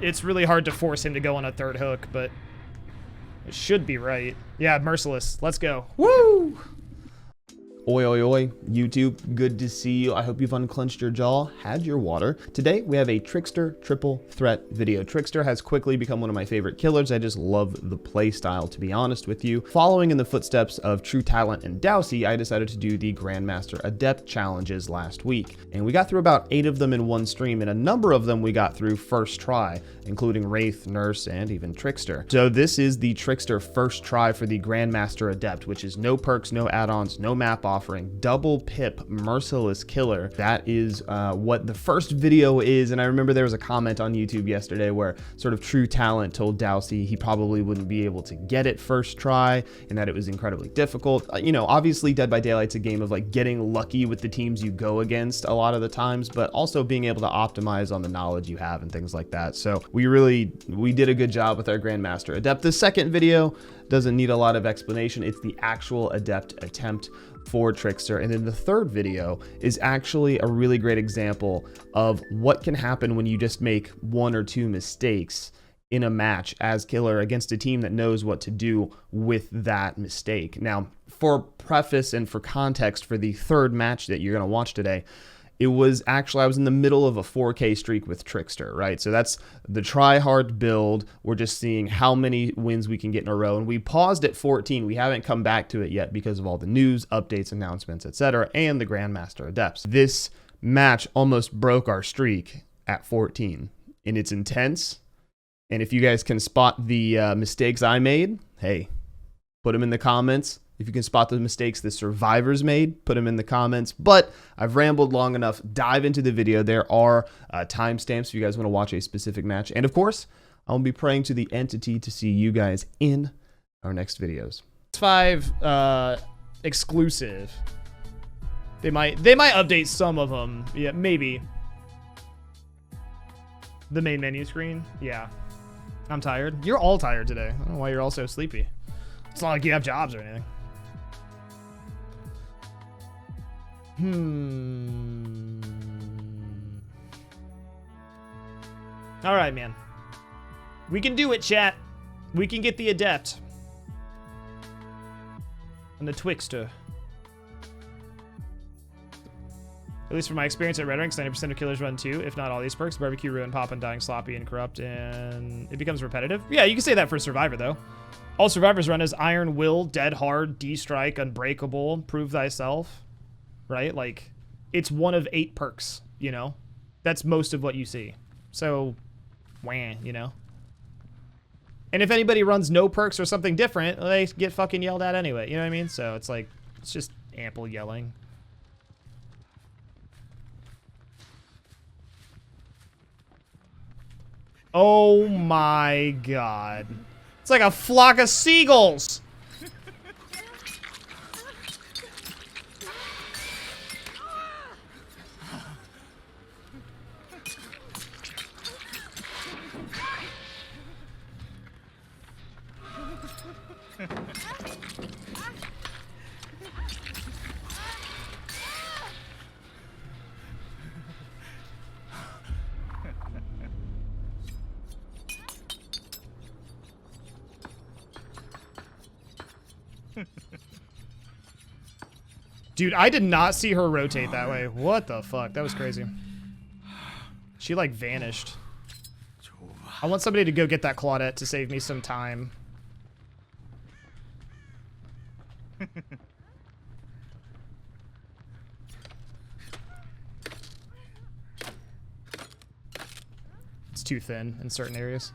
It's really hard to force him to go on a third hook, but it should be right. Yeah, Merciless. Let's go. Woo! Oi, oi, oi, YouTube, good to see you. I hope you've unclenched your jaw, had your water. Today, we have a Trickster triple threat video. Trickster has quickly become one of my favorite killers. I just love the play style, to be honest with you. Following in the footsteps of True Talent and Dowsey, I decided to do the Grandmaster Adept Challenges last week. And we got through about 8 of them in one stream, and a number of them we got through first try, including Wraith, Nurse, and even Trickster. So this is the Trickster first try for the Grandmaster Adept, which is no perks, no add-ons, no map offering, double pip, merciless killer. That is what the first video is. And I remember there was a comment on YouTube yesterday where sort of True Talent told Dowsey he probably wouldn't be able to get it first try and that it was incredibly difficult. You know, obviously Dead by Daylight's a game of like getting lucky with the teams you go against a lot of the times, but also being able to optimize on the knowledge you have and things like that. So we did a good job with our Grandmaster Adept. The second video doesn't need a lot of explanation. It's the actual Adept attempt for Trickster. And then the third video is actually a really great example of what can happen when you just make 1 or 2 mistakes in a match as killer against a team that knows what to do with that mistake. Now, for preface and for context for the third match that you're going to watch today, it was actually, I was in the middle of a 4K streak with Trickster, right? So that's the try hard build. We're just seeing how many wins we can get in a row. And we paused at 14. We haven't come back to it yet because of all the news, updates, announcements, etc., and the Grandmaster Adepts. This match almost broke our streak at 14. And it's intense. And if you guys can spot the mistakes I made, hey, put them in the comments. If you can spot the mistakes the survivors made, put them in the comments. But I've rambled long enough. Dive into the video. There are timestamps if you guys want to watch a specific match. And of course, I'll be praying to the entity to see you guys in our next videos. X5 exclusive. They might update some of them. Yeah, maybe. The main menu screen. Yeah. I'm tired. You're all tired today. I don't know why you're all so sleepy. It's not like you have jobs or anything. All right, man. We can do it, chat. We can get the Adept. And the Trickster. At least from my experience at Red Ranks, 90% of killers run 2, if not all these perks. Barbecue, Ruin, Pop, and Dying, Sloppy, and Corrupt, and it becomes repetitive. Yeah, you can say that for Survivor, though. All Survivors run as Iron Will, Dead Hard, D-Strike, Unbreakable, Prove Thyself. Right? Like, it's one of 8 perks, you know? That's most of what you see. So, wah, you know? And if anybody runs no perks or something different, they get fucking yelled at anyway. You know what I mean? So it's like, it's just ample yelling. Oh my god. It's like a flock of seagulls. Dude, I did not see her rotate that way. What the fuck? That was crazy. She like vanished. I want somebody to go get that Claudette to save me some time. It's too thin in certain areas.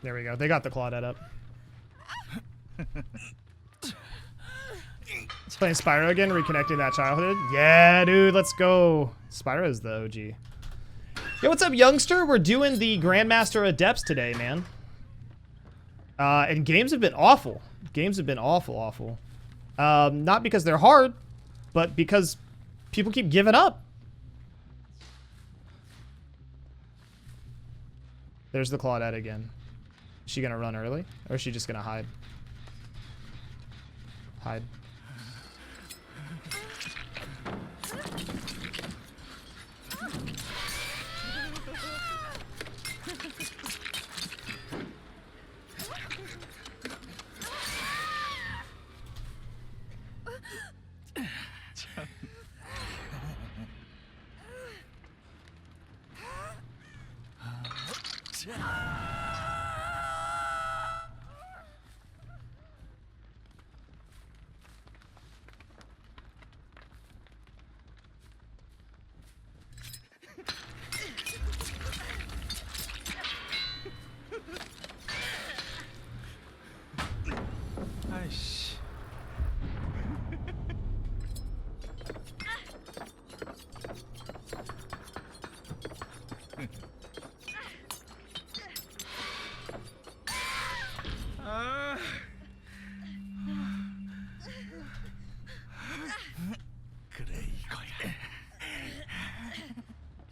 There we go. They got the Claudette up. Playing Spyro again, reconnecting that childhood. Yeah, dude, let's go. Spyro's the OG. Yo, what's up, youngster? We're doing the Grandmaster Adepts today, man. And games have been awful. Games have been awful. Not because they're hard, but because people keep giving up. There's the Claudette again. Is she gonna run early? Or is she just gonna hide? Hide.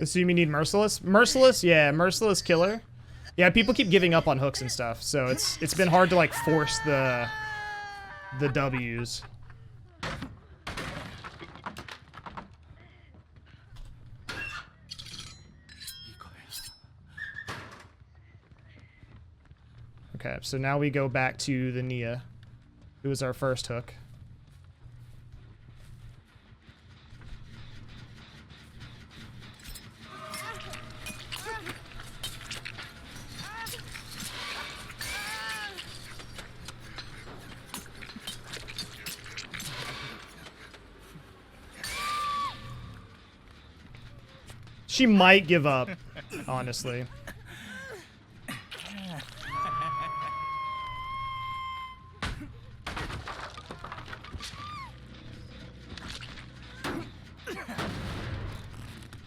Assume you need Merciless? Merciless? Yeah, Merciless killer. Yeah, people keep giving up on hooks and stuff, so it's been hard to like force the W's. Okay, so now we go back to the Nia, who was our first hook. She might give up, honestly.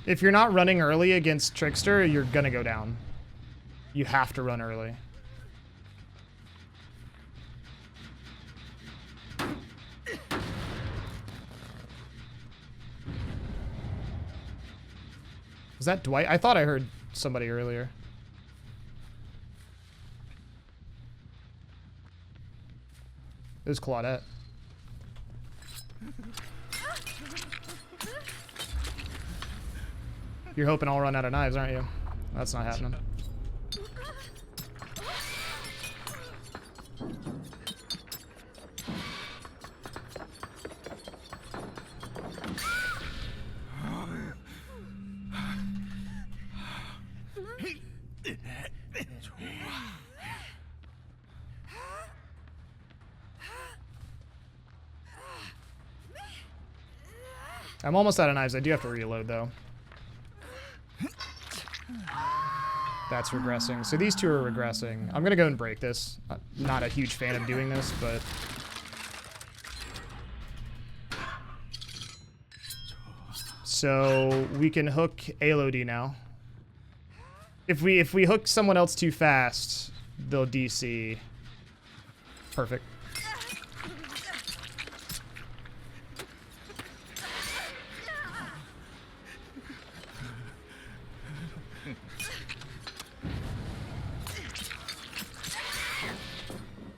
If you're not running early against Trickster, you're gonna go down. You have to run early. Was that Dwight? I thought I heard somebody earlier. It was Claudette. You're hoping I'll run out of knives, aren't you? That's not happening. I'm almost out of knives. I do have to reload, though. That's regressing. So these two are regressing. I'm going to go and break this. Not a huge fan of doing this, but... So we can hook Elodie now. If we hook someone else too fast, they'll DC. Perfect.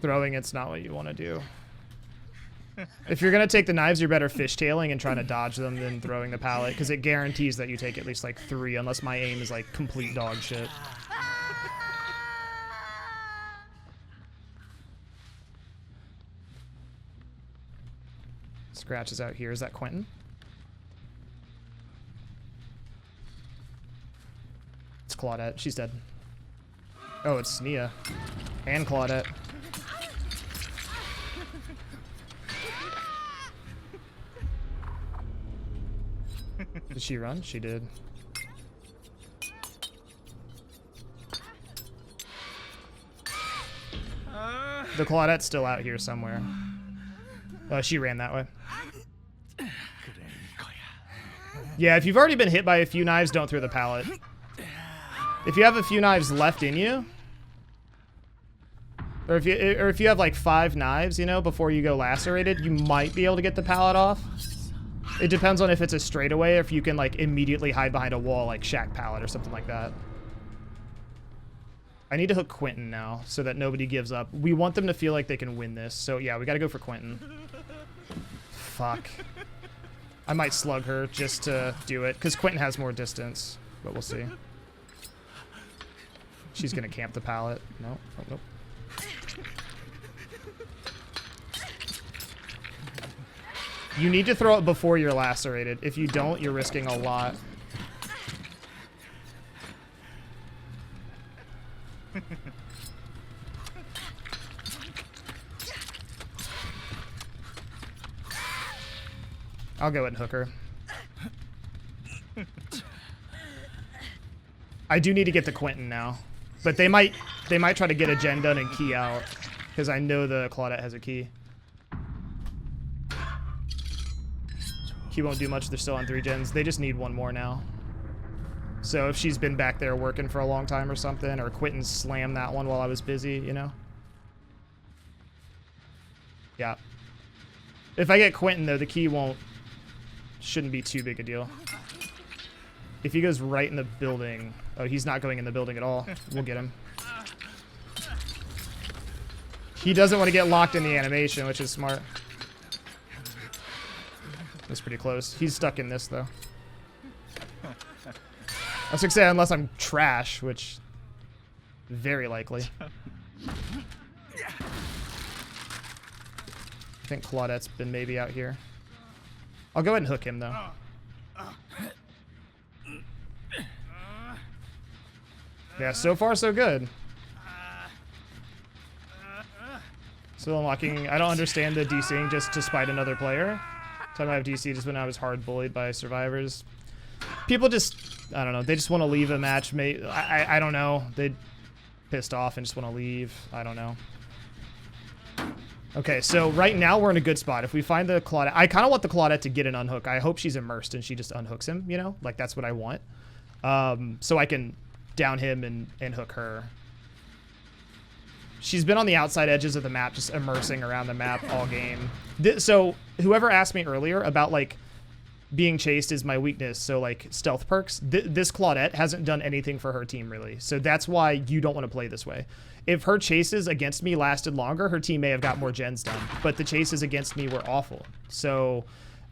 Throwing it's not what you want to do. If you're going to take the knives, you're better fishtailing and trying to dodge them than throwing the pallet, because it guarantees that you take at least like 3, unless my aim is like complete dog shit. Scratch is out here. Is that Quentin? It's Claudette. She's dead. Oh, it's Nia. And Claudette. Did she run? She did. The Claudette's still out here somewhere. She ran that way. Yeah, if you've already been hit by a few knives, don't throw the pallet. If you have a few knives left in you, or if you have like 5 knives, you know, before you go lacerated, you might be able to get the pallet off. It depends on if it's a straightaway or if you can like immediately hide behind a wall like Shack Pallet or something like that. I need to hook Quentin now so that nobody gives up. We want them to feel like they can win this. So yeah, we gotta go for Quentin. Fuck. I might slug her just to do it because Quentin has more distance, but we'll see. She's gonna camp the pallet. No, oh, nope. You need to throw it before you're lacerated. If you don't, you're risking a lot. I'll go and hook her. I do need to get the Quentin now, but they might try to get a gen done and key out, because I know the Claudette has a key. Key won't do much. They're still on 3 gens. They just need one more now. So if she's been back there working for a long time or something, or Quentin slammed that one while I was busy, you know? Yeah. If I get Quentin, though, the key shouldn't be too big a deal. If he goes right in the building... Oh, he's not going in the building at all. We'll get him. He doesn't want to get locked in the animation, which is smart. That's pretty close. He's stuck in this, though. I was going to say, unless I'm trash, which... very likely. I think Claudette's been maybe out here. I'll go ahead and hook him, though. Yeah, so far so good. Still unlocking. I don't understand the DCing just to spite another player. Time I have DC just when I was hard bullied by survivors. People just, I don't know, they just want to leave a match. I don't know. They pissed off and just want to leave. I don't know. Okay, so right now we're in a good spot. If we find the Claudette, I kind of want the Claudette to get an unhook. I hope she's immersed and she just unhooks him, you know? Like, that's what I want. So I can down him and hook her. She's been on the outside edges of the map, just immersing around the map all game. So whoever asked me earlier about, like, being chased is my weakness, so, like, stealth perks, this Claudette hasn't done anything for her team, really. So that's why you don't want to play this way. If her chases against me lasted longer, her team may have got more gens done. But the chases against me were awful. So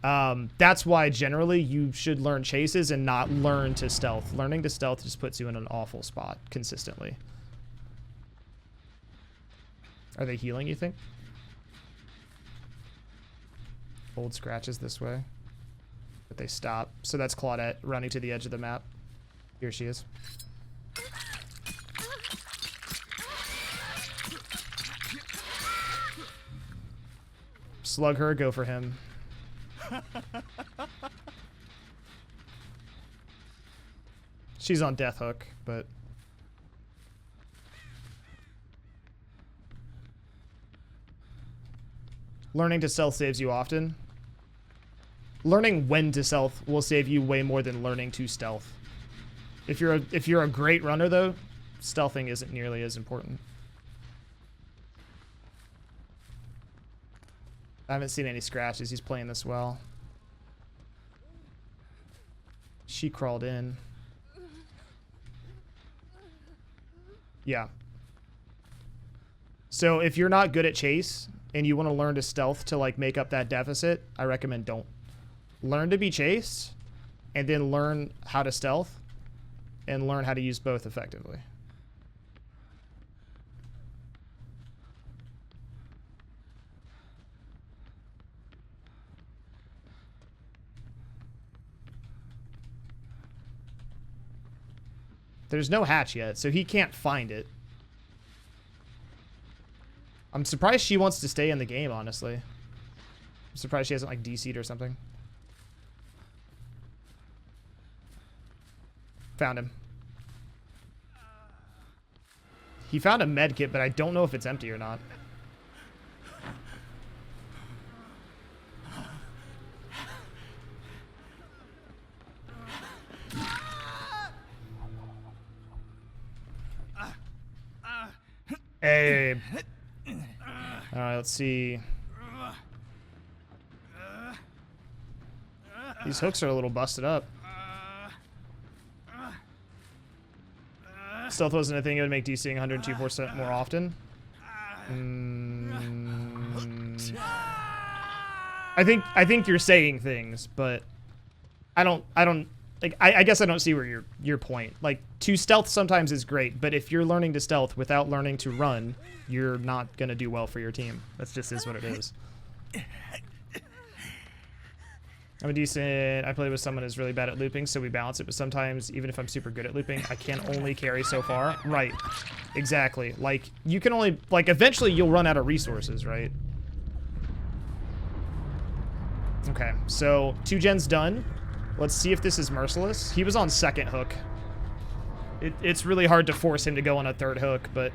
that's why generally you should learn chases and not learn to stealth. Learning to stealth just puts you in an awful spot consistently. Are they healing, you think? Old scratches this way. But they stop. So that's Claudette running to the edge of the map. Here she is. Slug her, go for him. She's on death hook, but... Learning to stealth saves you often. Learning when to stealth will save you way more than learning to stealth. If you're a great runner, though, stealthing isn't nearly as important. I haven't seen any scratches. He's playing this well. She crawled in. Yeah. So if you're not good at chase and you want to learn to stealth to, like, make up that deficit, I recommend don't. Learn to be chased and then learn how to stealth and learn how to use both effectively. There's no hatch yet, so he can't find it. I'm surprised she wants to stay in the game, honestly. I'm surprised she hasn't, like, DC'd or something. Found him. He found a med kit, but I don't know if it's empty or not. Hey. Alright, let's see. These hooks are a little busted up. Stealth wasn't a thing. It would make DCing 102% more often. I think you're saying things, but I don't like, I guess I don't see where your point. Like, to stealth sometimes is great, but if you're learning to stealth without learning to run, you're not gonna do well for your team. That's just is what it is. I'm a decent, I play with someone who's really bad at looping, so we balance it, but sometimes, even if I'm super good at looping, I can only carry so far. Right. Exactly. Like, you can only, like, eventually you'll run out of resources, right? Okay, so 2 gens done. Let's see if this is merciless. He was on second hook. It's really hard to force him to go on a third hook, but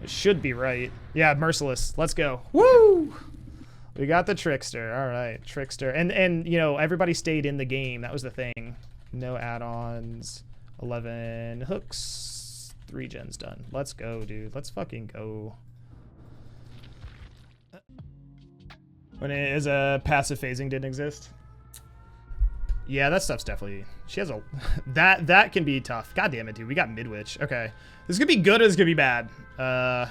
it should be right. Yeah, merciless. Let's go. Woo! We got the Trickster. All right, Trickster. And you know, everybody stayed in the game. That was the thing. No add-ons. 11 hooks. 3 gens done. Let's go, dude. Let's fucking go. When it is a passive phasing didn't exist. Yeah, that stuff's definitely... She has a... that can be tough. God damn it, dude. We got Midwitch. Okay. This could be good or this could be bad. Do I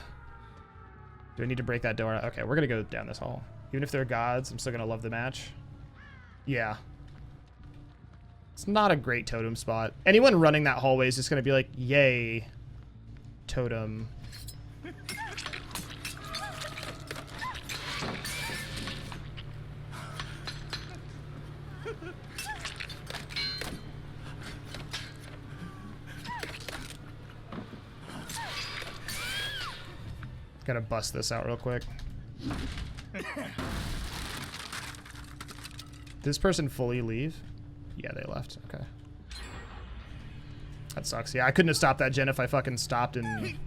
need to break that door? Okay, we're going to go down this hall. Even if they're gods, I'm still going to love the match. Yeah. It's not a great totem spot. Anyone running that hallway is just going to be like, yay, totem. Gotta bust this out real quick. Did this person fully leave? Yeah, they left. Okay. That sucks. Yeah, I couldn't have stopped that gen if I fucking stopped and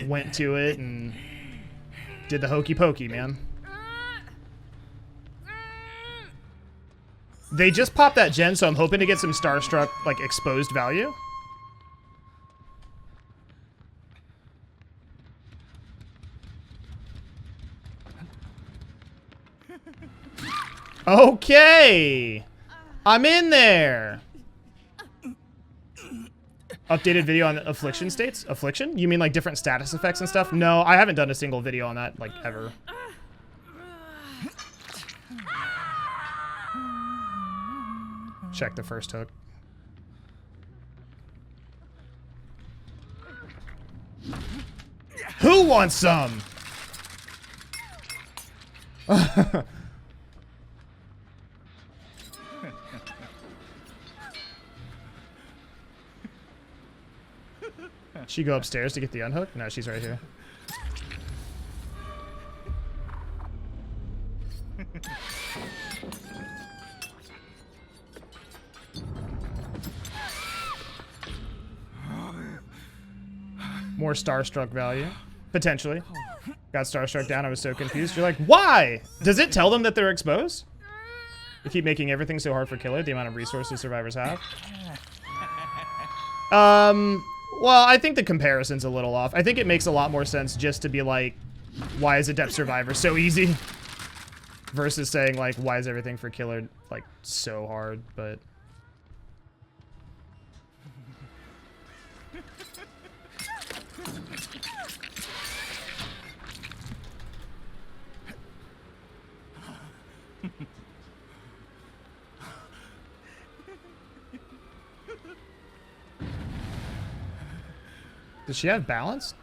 went to it and did the hokey pokey, man. They just popped that gen, so I'm hoping to get some Starstruck, like, exposed value. Okay, I'm in there. Updated video on affliction states? Affliction? You mean like different status effects and stuff? No, I haven't done a single video on that, like, ever. Check the first hook. Who wants some? She go upstairs to get the unhook? No, she's right here. More Starstruck value. Potentially. Got Starstruck down, I was so confused. You're like, why? Does it tell them that they're exposed? You keep making everything so hard for killer, the amount of resources survivors have. Well, I think the comparison's a little off. I think it makes a lot more sense just to be like, why is Adept Survivor so easy? Versus saying, like, why is everything for killer, like, so hard, but... Does she have balance?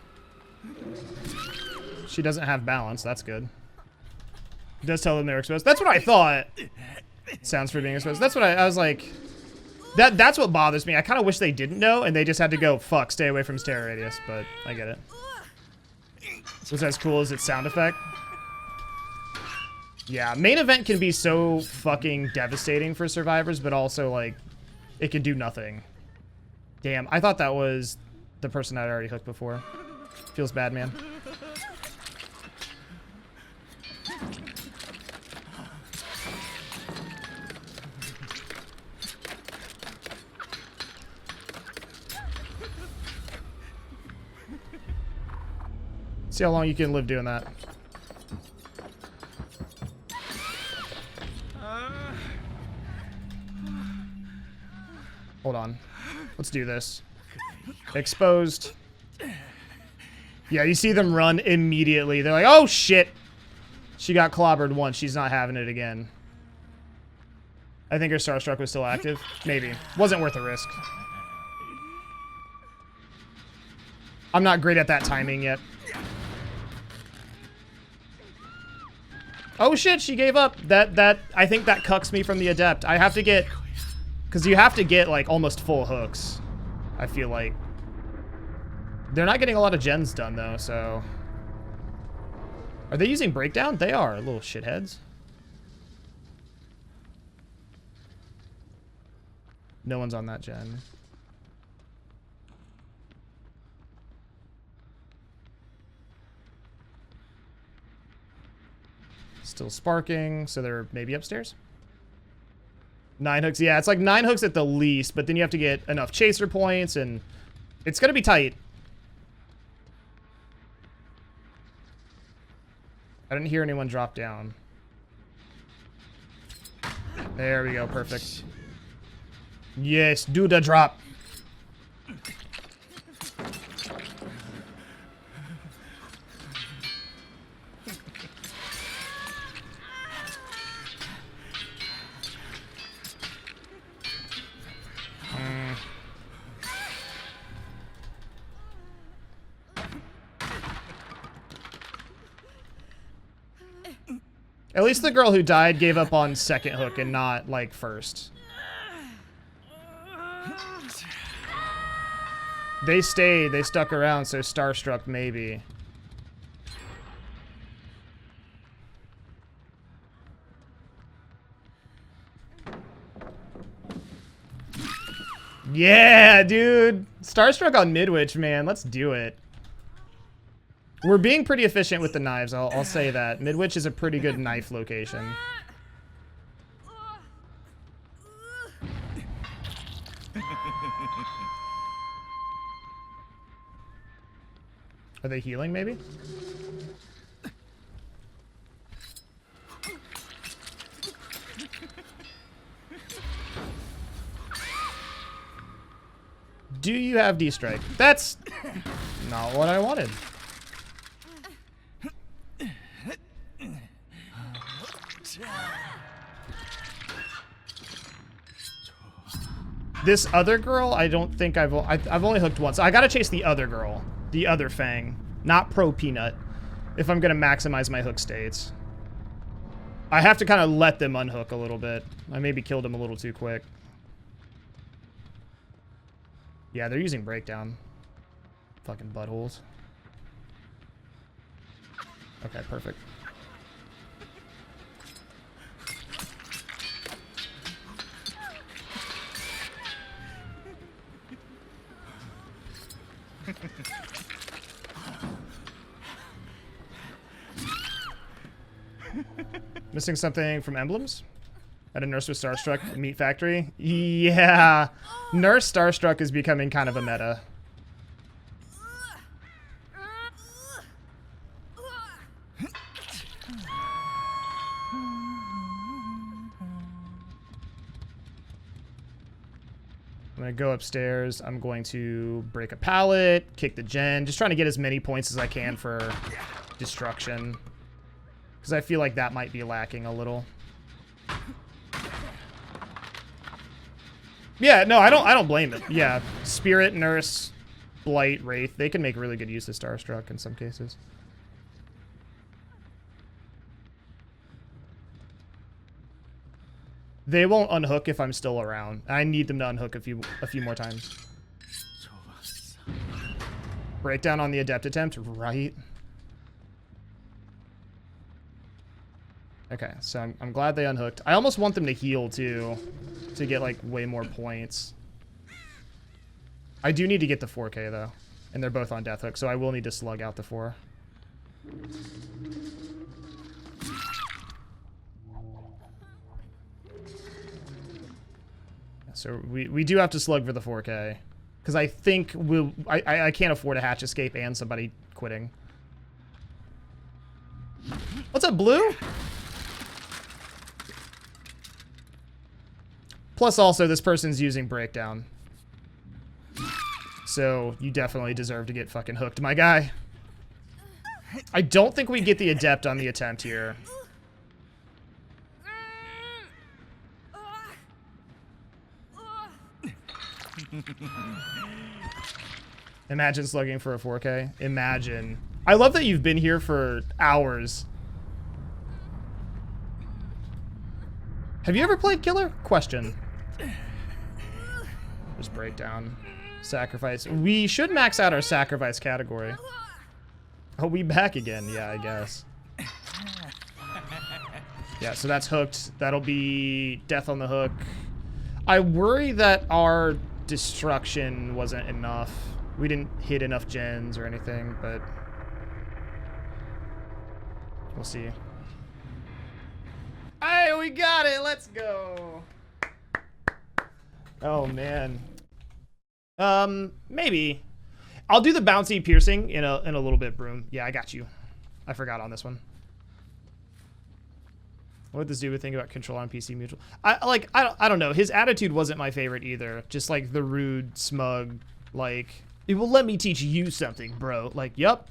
She doesn't have balance. That's good. It does tell them they're exposed. That's what I thought. Sounds for being exposed. That's what I was like. That's what bothers me. I kind of wish they didn't know and they just had to go, fuck, stay away from stare radius, but I get it. Was as cool as its sound effect? Yeah, main event can be so fucking devastating for survivors, but also, like, it can do nothing. Damn, I thought that was the person I'd already hooked before. Feels bad, man. See how long you can live doing that. Hold on. Let's do this. Exposed. Yeah, you see them run immediately. They're like, oh shit. She got clobbered once. She's not having it again. I think her Starstruck was still active. Maybe. Wasn't worth the risk. I'm not great at that timing yet. Oh shit, she gave up. I think that cucks me from the Adept. I have to get... Because you have to get, like, almost full hooks. I feel like. They're not getting a lot of gens done, though, so... Are they using breakdown? They are, little shitheads. No one's on that gen. Still sparking, so they're maybe upstairs. 9 hooks, yeah, it's like 9 hooks at the least, but then you have to get enough chaser points, and it's gonna be tight. I didn't hear anyone drop down. There we go, perfect. Yes, do the drop. At least the girl who died gave up on second hook and not, like, first. They stayed. They stuck around, so Starstruck maybe. Yeah, dude. Starstruck on Midwich, man. Let's do it. We're being pretty efficient with the knives, I'll say that. Midwich is a pretty good knife location. Are they healing, maybe? Do you have D-Strike? That's not what I wanted. This other girl, I don't think I've only hooked once. I gotta chase the other girl, the other Fang, not Pro Peanut, if I'm gonna maximize my hook states. I have to kind of let them unhook a little bit. I maybe killed him a little too quick. Yeah, they're using breakdown. Fucking buttholes. Okay, perfect. Missing something from emblems? At a Nurse with Starstruck Meat Factory? Yeah. Nurse Starstruck is becoming kind of a meta. I'm going to go upstairs. I'm going to break a pallet, kick the gen. Just trying to get as many points as I can for destruction. Because I feel like that might be lacking a little. Yeah, no, I don't blame it. Yeah, Spirit, Nurse, Blight, Wraith, they can make really good use of Starstruck in some cases. They won't unhook if I'm still around. I need them to unhook a few more times. Breakdown on the Adept attempt, right? Okay, so I'm glad they unhooked. I almost want them to heal, too, to get, like, way more points. I do need to get the 4K, though. And they're both on Death Hook, so I will need to slug out the 4. So we do have to slug for the 4K. Because I think I can't afford a hatch escape and somebody quitting. What's up, Blue? Plus, also, this person's using breakdown. So, you definitely deserve to get fucking hooked, my guy. I don't think we get the Adept on the attempt here. Imagine slugging for a 4K. Imagine. I love that you've been here for hours. Have you ever played Killer? Question. Just breakdown. Sacrifice. We should max out our sacrifice category. Oh, we back again. Yeah, I guess. Yeah, so that's hooked. That'll be death on the hook. I worry that our destruction wasn't enough. We didn't hit enough gens or anything, but we'll see. Hey, we got it. Let's go. Oh man. Maybe. I'll do the bouncy piercing in a little bit, Broom. Yeah, I got you. I forgot on this one. What would this dude think about control on PC mutual? I don't know. His attitude wasn't my favorite either. Just like the rude, smug, like, well, let me teach you something, bro. Like, yup.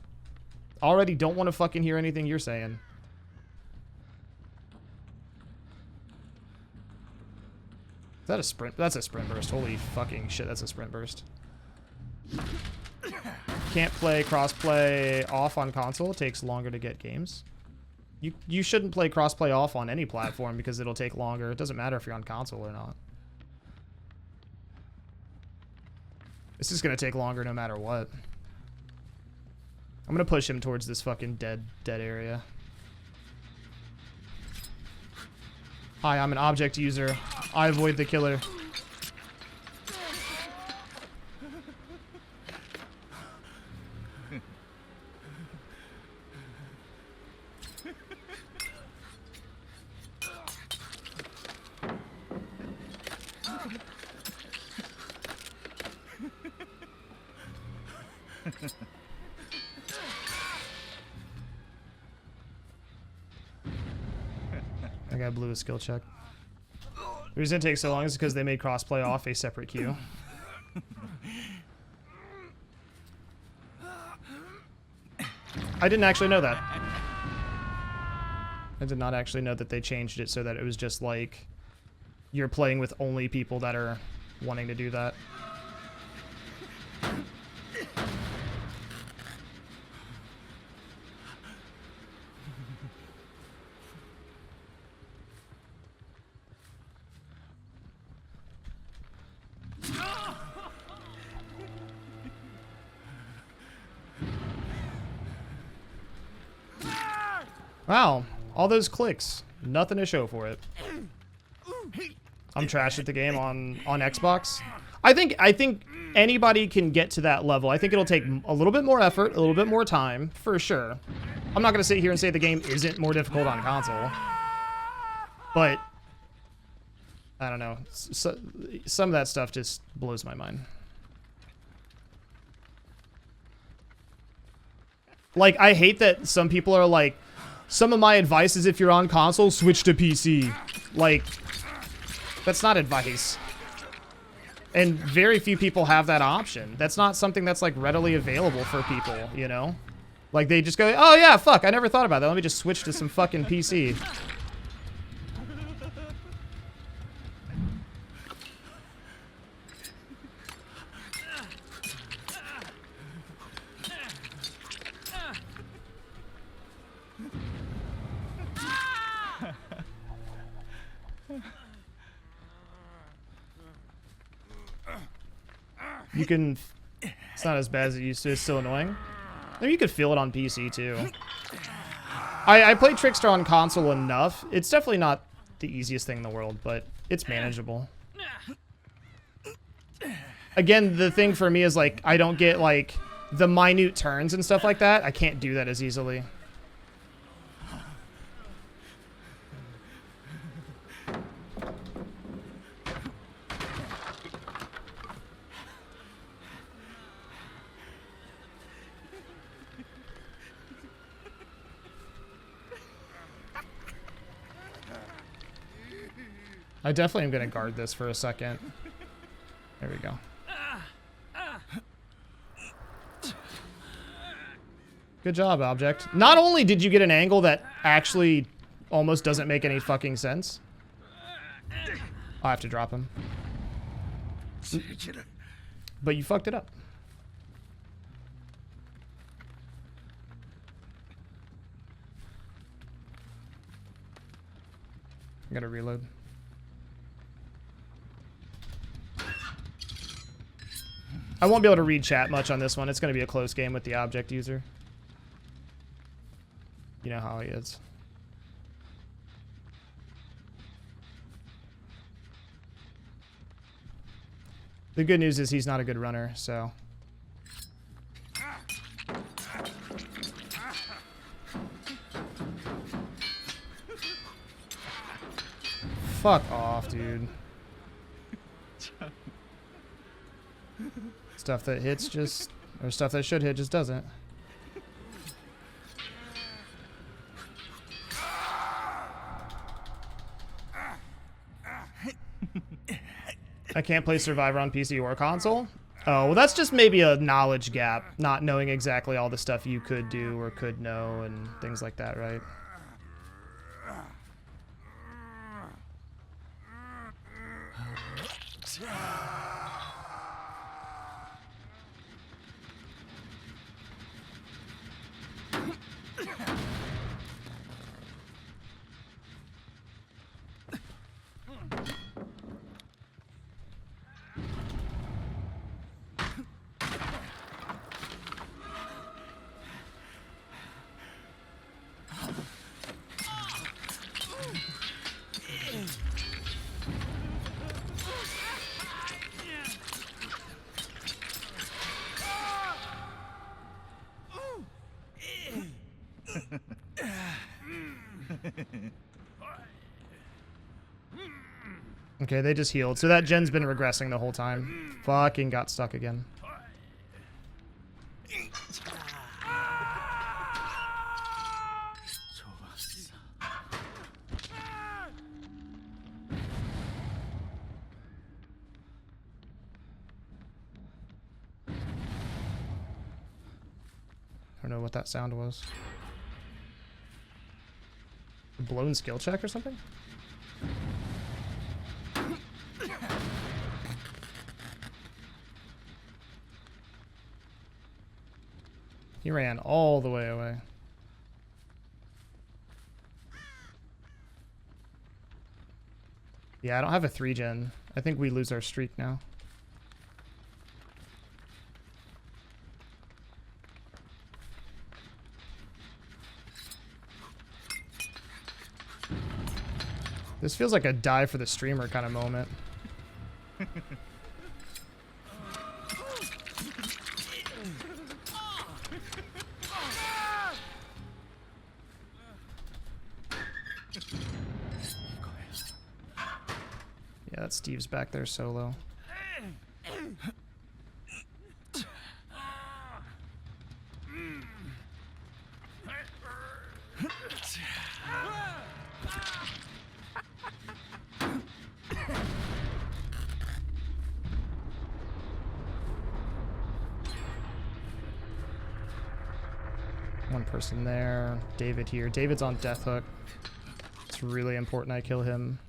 Already don't want to fucking hear anything you're saying. Is that a sprint? That's a sprint burst. Holy fucking shit, that's a sprint burst. Can't play crossplay off on console. It takes longer to get games. You shouldn't play crossplay off on any platform because it'll take longer. It doesn't matter if you're on console or not. This is gonna take longer no matter what. I'm gonna push him towards this fucking dead area. Hi, I'm an object user. I avoid the killer. I got blew a skill check. The reason it takes so long is because they made crossplay off a separate queue. I didn't actually know that. I did not actually know that they changed it so that it was just like you're playing with only people that are wanting to do that. Wow, all those clicks, nothing to show for it. I'm trash at the game on Xbox. I think anybody can get to that level. I think it'll take a little bit more effort, a little bit more time, for sure. I'm not gonna sit here and say the game isn't more difficult on console, but I don't know. So, some of that stuff just blows my mind. Like, I hate that some people are like, some of my advice is if you're on console, switch to PC. Like, that's not advice. And very few people have that option. That's not something that's like readily available for people, you know? Like they just go, oh yeah, fuck, I never thought about that. Let me just switch to some fucking PC. You can, it's not as bad as it used to, it's still annoying. I mean, you could feel it on PC too. I played Trickster on console enough. It's definitely not the easiest thing in the world, but it's manageable. Again, the thing for me is like, I don't get like the minute turns and stuff like that. I can't do that as easily. I definitely am going to guard this for a second. There we go. Good job, object. Not only did you get an angle that actually almost doesn't make any fucking sense. I'll have to drop him. But you fucked it up. I gotta reload. I won't be able to read chat much on this one. It's going to be a close game with the object user. You know how he is. The good news is he's not a good runner, so. Fuck off, dude. Stuff that hits just, or stuff that should hit just doesn't. I can't play Survivor on PC or console? Oh, well that's just maybe a knowledge gap, not knowing exactly all the stuff you could do or could know and things like that, right? Okay, they just healed. So that gen's been regressing the whole time. Fucking got stuck again. I don't know what that sound was. A blown skill check or something? He ran all the way away. Yeah, I don't have a 3-gen. I think we lose our streak now. This feels like a die for the streamer kind of moment. Yeah, that Steve's back there solo. One person there. David here. David's on death hook. It's really important I kill him.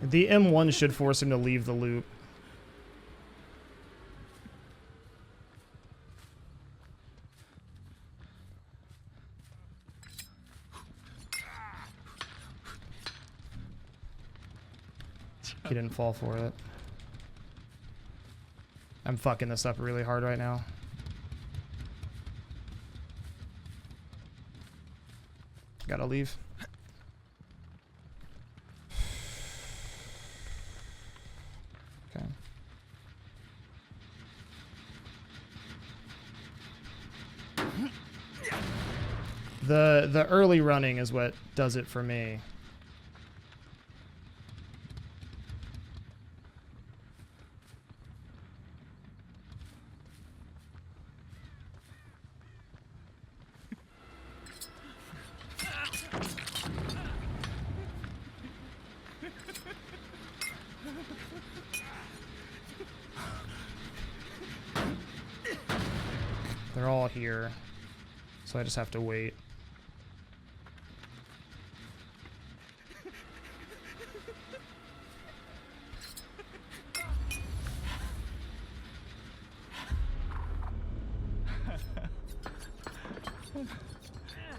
The M1 should force him to leave the loop. He didn't fall for it. I'm fucking this up really hard right now. Gotta leave. Okay. The early running is what does it for me. They're all here, so I just have to wait.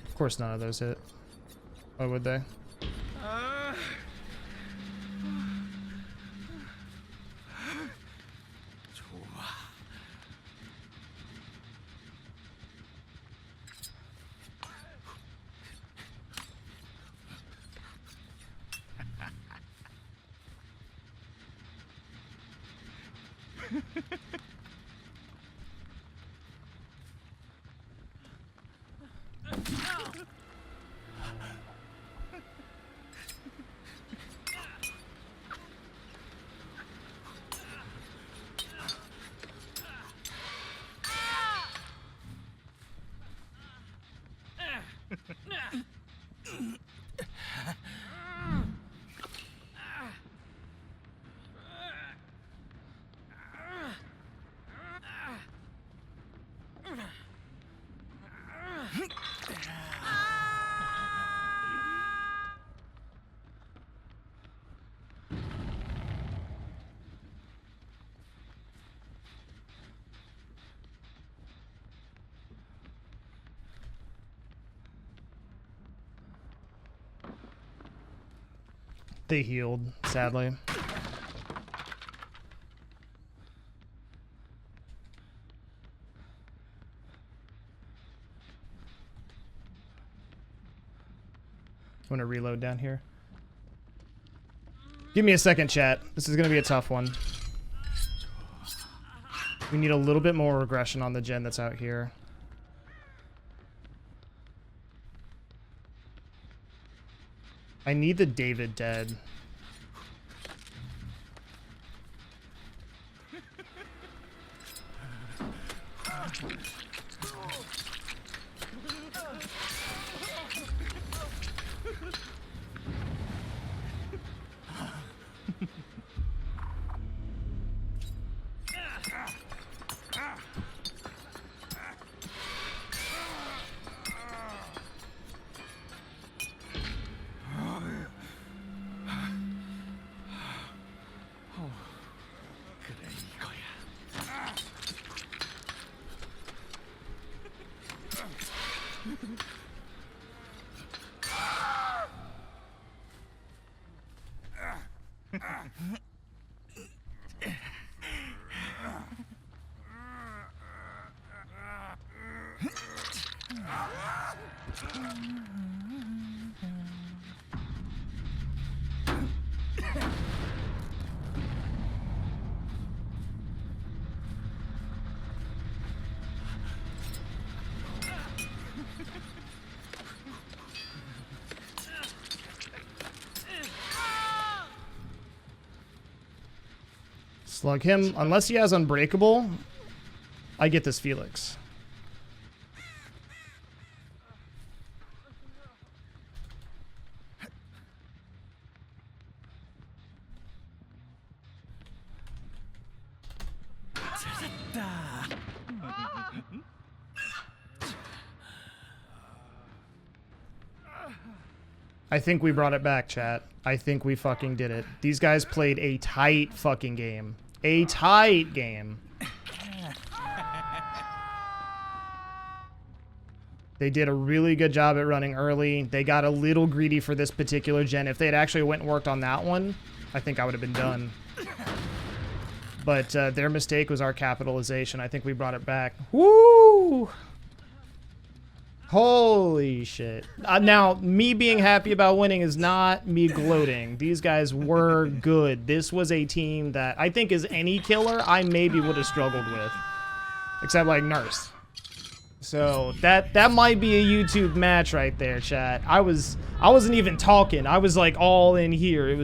Of course none of those hit. Why would they? They healed, sadly. Want to reload down here? Give me a second, chat. This is going to be a tough one. We need a little bit more regression on the gen that's out here. I need the David dead. Slug him. Unless he has Unbreakable, I get this Felix. I think we brought it back, chat. I think we fucking did it. These guys played a tight fucking game. A tight game. They did a really good job at running early. They got a little greedy for this particular gen. If they had actually went and worked on that one, I think I would have been done. But their mistake was our capitalization. I think we brought it back. Woo! Holy shit. Now, me being happy about winning is not me gloating. These guys were good. This was a team that I think as any killer, I maybe would have struggled with. Except like Nurse. So that might be a YouTube match right there, chat. I wasn't even talking. I was like all in here.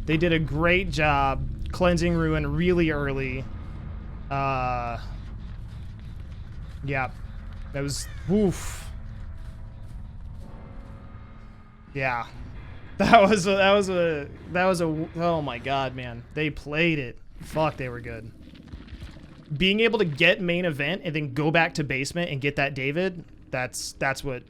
They did a great job cleansing Ruin really early. Yeah. That was woof. Yeah. That was a oh my god, man. They played it. Fuck, they were good. Being able to get main event and then go back to basement and get that David, that's what.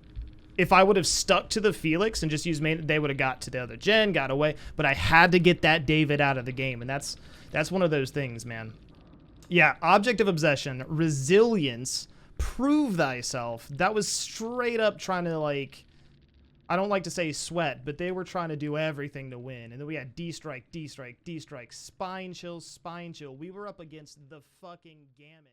If I would have stuck to the Felix and just used main, they would have got to the other gen, got away. But I had to get that David out of the game, and that's one of those things, man. Yeah, Object of Obsession, Resilience, Prove Thyself. That was straight up trying to, like, I don't like to say sweat, but they were trying to do everything to win. And then we had D-Strike, D-Strike, D-Strike, Spine Chill, Spine Chill. We were up against the fucking gamut.